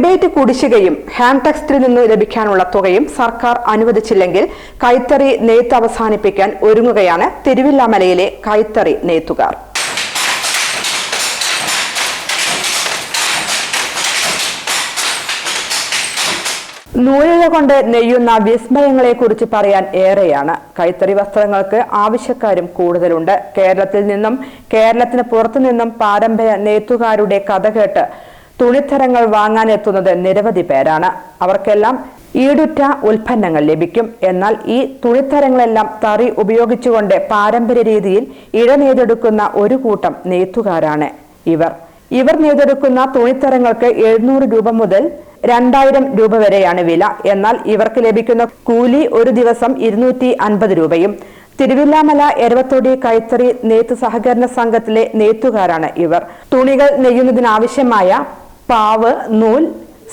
Rebate കുടിശ്ശികയും hand ടെക്സ്റ്റിൽ നിന്ന് ലഭിക്കാനുള്ള തുകയും സർക്കാർ അനുവദിച്ചില്ലെങ്കിൽ കൈത്തറി നെയ്ത്ത് അവസാനിപ്പിക്കാൻ ഒരുങ്ങുകയാണ് തിരുവില്ലാമലയിലെ കൈത്തറി നെയ്ത്തുകാർ. നൂലിഴ കൊണ്ട് നെയ്യുന്ന വിസ്മയങ്ങളെക്കുറിച്ച് പറയാൻ ഏറെയാണ്. കൈത്തറി വസ്ത്രങ്ങൾക്ക് ആവശ്യക്കാരും കൂടുതലുണ്ട്. കേരളത്തിൽ നിന്നും കേരളത്തിന് പുറത്തുനിന്നും പാരമ്പര്യ നെയ്ത്തുകാരുടെ കഥ കേട്ട് തുണിത്തരങ്ങൾ വാങ്ങാനെത്തുന്നത് നിരവധി പേരാണ്. അവർക്കെല്ലാം ഈടുറ്റ ഉൽപ്പന്നങ്ങൾ ലഭിക്കും. എന്നാൽ ഈ തുണിത്തരങ്ങളെല്ലാം തറി ഉപയോഗിച്ചുകൊണ്ട് പാരമ്പര്യ രീതിയിൽ ഇഴനെയ്തെടുക്കുന്ന ഒരു കൂട്ടം നെയ്ത്തുകാരാണ് ഇവർ നെയ്തെടുക്കുന്ന തുണിത്തരങ്ങൾക്ക് 700 രൂപ മുതൽ 2000 രൂപ വരെയാണ് വില. എന്നാൽ ഇവർക്ക് ലഭിക്കുന്ന കൂലി ഒരു ദിവസം 250 രൂപയും. തിരുവില്ലാമല എരവത്തൊടി കൈത്തറി നെയ്ത്ത് സഹകരണ സംഘത്തിലെ നെയ്ത്തുകാരാണ് ഇവർ. തുണികൾ നെയ്യുന്നതിനാവശ്യമായ പാവ്, നൂൽ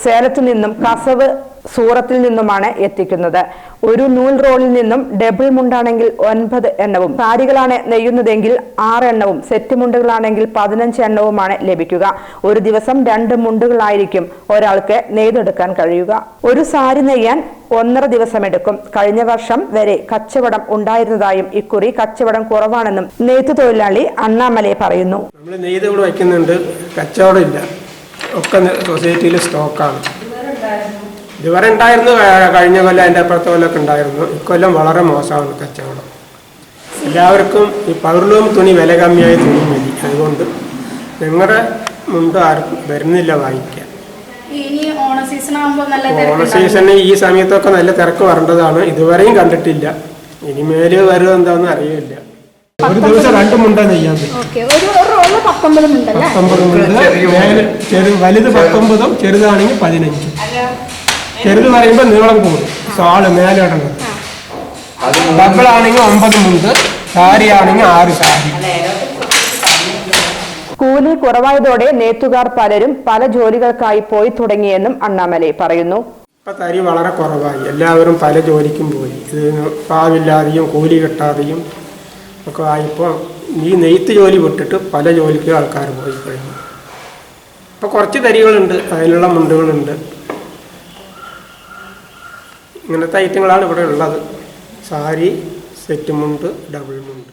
സേലത്തു നിന്നും, കസവ് സൂറത്തിൽ നിന്നുമാണ് എത്തിക്കുന്നത്. ഒരു നൂൽ റോളിൽ നിന്നും ഡബിൾ മുണ്ടാണെങ്കിൽ 9 എണ്ണവും, സാരികളാണ് നെയ്യുന്നതെങ്കിൽ 6 എണ്ണവും, സെറ്റ് മുണ്ടുകളാണെങ്കിൽ 15 എണ്ണവുമാണ് ലഭിക്കുക. ഒരു ദിവസം 2 മുണ്ടുകളായിരിക്കും ഒരാൾക്ക് നെയ്തെടുക്കാൻ കഴിയുക. ഒരു സാരി നെയ്യാൻ 1.5 ദിവസം എടുക്കും. കഴിഞ്ഞ വർഷം വരെ കച്ചവടം ഉണ്ടായിരുന്നതായും ഇക്കുറി കച്ചവടം കുറവാണെന്നും നെയ്ത്ത് തൊഴിലാളി അണ്ണാമലൈ പറയുന്നു. നമ്മൾ നെയ്ത് ഇവിടെ വയ്ക്കുന്നുണ്ട്, കച്ചവടം ഇല്ല, ഒക്കെ സൊസൈറ്റിയിൽ സ്റ്റോക്കാണ്. ഇതുവരെ ഉണ്ടായിരുന്നു, കഴിഞ്ഞ കൊല്ലം അതിൻ്റെ അപ്പുറത്തെ കൊല്ലമൊക്കെ ഉണ്ടായിരുന്നു. ഇക്കൊല്ലം വളരെ മോശമാണ് കച്ചവടം. എല്ലാവർക്കും ഈ പൗർലൂം തുണി വില കമ്മിയായ തുണി മതി. അതുകൊണ്ട് നിങ്ങളുടെ മുമ്പ് ആർക്കും വരുന്നില്ല വാങ്ങിക്കാൻ. ഓണ സീസണ് ഈ സമയത്തൊക്കെ നല്ല തിരക്ക് വരേണ്ടതാണ്. ഇതുവരെയും കണ്ടിട്ടില്ല. ഇനി മേല് വരുമോ എന്താണെന്ന് അറിയില്ല. ഒരു ദിവസം 2 മുണ്ട നെയ്യാൻ പറ്റും. 19 മുണ്ട്, വലുത് 19, ചെറുതാണെങ്കിൽ 15. ചെറുത് പറയുമ്പോൾ നീളം കൂടും. സാള് മേലിടണം. ഡബിളാണെങ്കിൽ 9 മുണ്ട്, സാരി ആണെങ്കിൽ 6 സാരി. കൂലി കുറവായതോടെ നെയ്ത്തുകാർ പലരും പല ജോലികൾക്കായി പോയി തുടങ്ങിയെന്നും അണ്ണാമലൈ പറയുന്നു. ഇപ്പൊ തരി വളരെ കുറവായി. എല്ലാവരും പല ജോലിക്കും പോയി. ഇത് പാവില്ലാതെയും കൂലി കിട്ടാതെയും ഒക്കെ ആയപ്പോൾ ഈ നെയ്ത്ത് ജോലി വിട്ടിട്ട് പല ജോലിക്കും ആൾക്കാർ പോയി കഴിഞ്ഞു. ഇപ്പോൾ കുറച്ച് തരികളുണ്ട്, അതിനുള്ള മുണ്ടുകളുണ്ട്. ഇങ്ങനത്തെ ഐറ്റങ്ങളാണ് ഇവിടെ ഉള്ളത്. സാരി, സെറ്റ് മുണ്ട്, ഡബിൾ മുണ്ട്.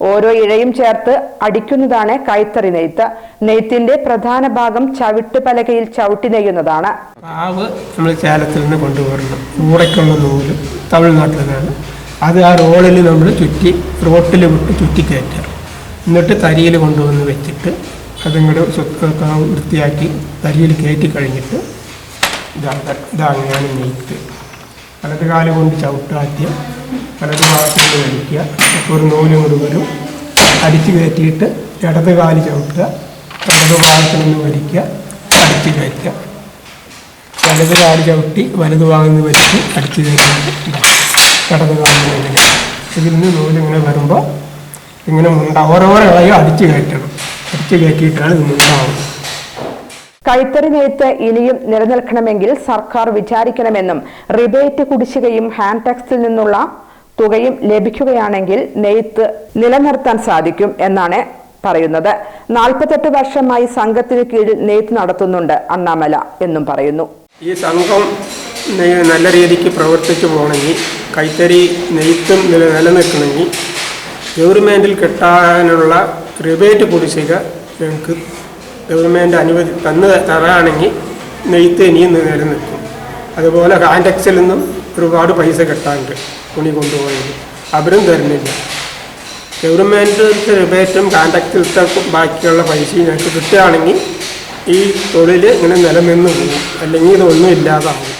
ഓരോ ഇഴയും ചേർത്ത് അടിക്കുന്നതാണ് കൈത്തറി നെയ്ത്ത്. നെയ്ത്തിന്റെ പ്രധാന ഭാഗം ചവിട്ട് പലകയിൽ ചവിട്ടി നെയ്യുന്നതാണ്. പാവ് നമ്മൾ ചേലത്തിൽ നിന്ന് കൊണ്ടുവരണം. ഊറയ്ക്കുള്ള നൂല് തമിഴ്നാട്ടിൽ നിന്നാണ്. അത് ആ റോളിൽ നമ്മൾ റോട്ടിൽ വിട്ട് ചുറ്റി കയറ്റുക. എന്നിട്ട് തരിയിൽ കൊണ്ടുവന്ന് വെച്ചിട്ട് അതിങ്ങോട്ട് വൃത്തിയാക്കി തരിയിൽ കയറ്റി കഴിഞ്ഞിട്ട് ഇതങ്ങനെയാണ് നെയ്ത്ത്. വലത് കാല് കൊണ്ട് ചവിട്ടാദ്യം, വലത് ഭാഗത്ത് വലിക്കുക. അപ്പോൾ ഒരു നൂലും കൂടി വരും. അടിച്ച് കയറ്റിയിട്ട് ഇടത് കാല് ചവിട്ടുക, ഇടത് ഭാഗത്ത് നിന്ന് വലിക്കുക, അടിച്ച് കയറ്റുക. വലത് കാല് ചവിട്ടി വലത് ഭാഗത്ത് നിന്ന് വലിച്ച് അടിച്ച് കയറ്റുക. ഇടത് കാലിൽ ഇങ്ങനെ ഇതിൽ നിന്ന് നൂലിങ്ങനെ വരുമ്പോൾ ഇങ്ങനെ ഓരോരോ ഇളയോ അടിച്ച് കയറ്റണം. അടിച്ച് കയറ്റിയിട്ടാണ് ഇത് മുണ്ടാവുന്നത്. കൈത്തറി നെയ്ത്ത് ഇനിയും നിലനിൽക്കണമെങ്കിൽ സർക്കാർ വിചാരിക്കണമെന്നും റിബേറ്റ് കുടിശ്ശികയും ഹാൻഡ് ടെക്സ്റ്റിൽ നിന്നുള്ള തുകയും ലഭിക്കുകയാണെങ്കിൽ നെയ്ത്ത് നിലനിർത്താൻ സാധിക്കും എന്നാണ് പറയുന്നത്. 48 വർഷമായി സംഘത്തിന് കീഴിൽ നെയ്ത്ത് നടത്തുന്നുണ്ട് അണ്ണാമല എന്നും പറയുന്നു. ഈ സംഘം നല്ല രീതിക്ക് പ്രവർത്തിച്ചു പോകണമെങ്കിൽ, കൈത്തറി നെയ്ത്തും നിലനിൽക്കണമെങ്കിൽ ഗവൺമെൻറ്റിൽ കിട്ടാനുള്ള റിബേറ്റ് കുടിശ്ശിക ഞങ്ങൾക്ക് ഗവൺമെൻറ് അനുവദി തരാണെങ്കിൽ നെയ്ത്ത് ഇനിയും നിലനിൽക്കും. അതുപോലെ ഹാൻഡ് ടെക്സിൽ നിന്നും ഒരുപാട് പൈസ കിട്ടാറുണ്ട്. തുണി കൊണ്ടുപോയത് അവരും തരുന്നില്ല. ഗവൺമെൻറ് റിബേറ്റും ഹാൻഡ് ടെക്സിലത്തെ ബാക്കിയുള്ള പൈസയും ഞങ്ങൾക്ക് കിട്ടുകയാണെങ്കിൽ ഈ തൊഴിൽ ഇങ്ങനെ നിലനിന്ന് പോകും. അല്ലെങ്കിൽ ഇതൊന്നും ഇല്ലാതാവും.